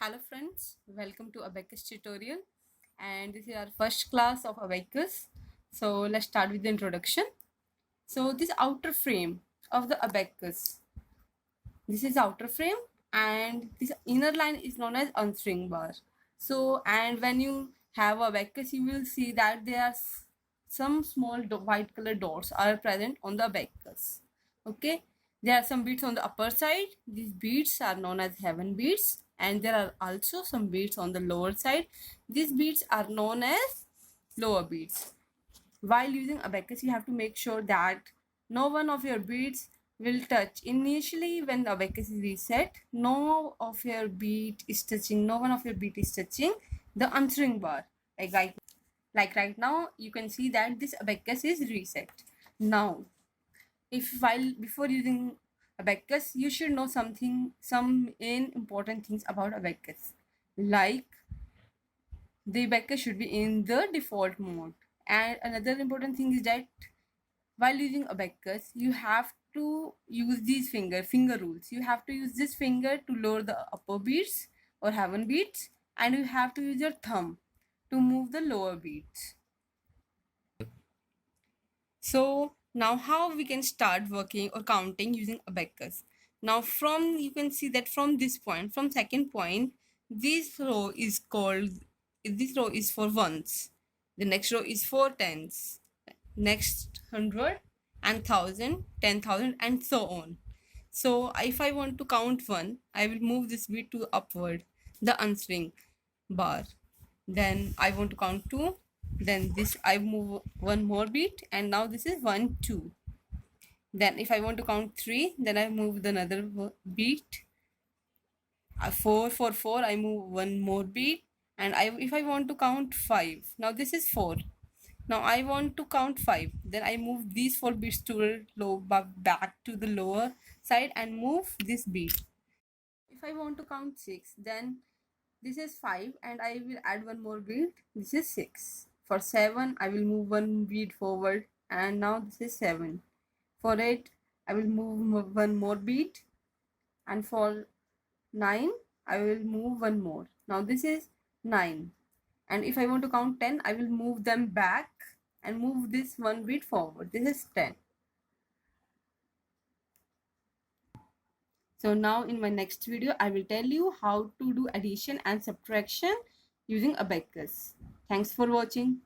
Hello friends, welcome to Abacus tutorial, and this is our first class of Abacus. So let's start with the introduction. So this outer frame of the Abacus, this is outer frame, and this inner line is known as answering bar. So, and when you have Abacus, you will see that there are some small white color dots are present on the Abacus. Okay, there are some beads on the upper side. These beads are known as heaven beads, and there are also some beads on the lower side. These beads are known as lower beads. While using Abacus, you have to make sure that no one of your beads will touch. Initially, when the Abacus is reset, no one of your bead is touching the answering bar. Like right now, you can see that this Abacus is reset. Now, before using Abacus, you should know some important things about Abacus. Like the Abacus should be in the default mode. And another important thing is that while using Abacus, you have to use these finger rules. You have to use this finger to lower the upper beats or heaven beats, and you have to use your thumb to move the lower beats. So now how we can start working or counting using Abacus. Now you can see that from this point, from second point, this row is for ones. The next row is for tens. Next 100 and 1000, 10,000 and so on. So if I want to count 1, I will move this beat to upward, the answering bar. Then I want to count 2, then this I move one more beat, and now this is 1 2. Then if I want to count 3, then I move another beat. 4 for 4, I move one more beat, and if I want to count 5, now this is 4. Now I want to count 5. Then I move these 4 beats to back to the lower side and move this beat. If I want to count 6, then this is 5 and I will add one more beat. This is 6. For 7, I will move one beat forward and now this is 7. For 8, I will move one more beat, and for 9, I will move one more. Now this is 9. And if I want to count 10, I will move them back and move this one beat forward. This is 10. So now in my next video, I will tell you how to do addition and subtraction using Abacus. Thanks for watching.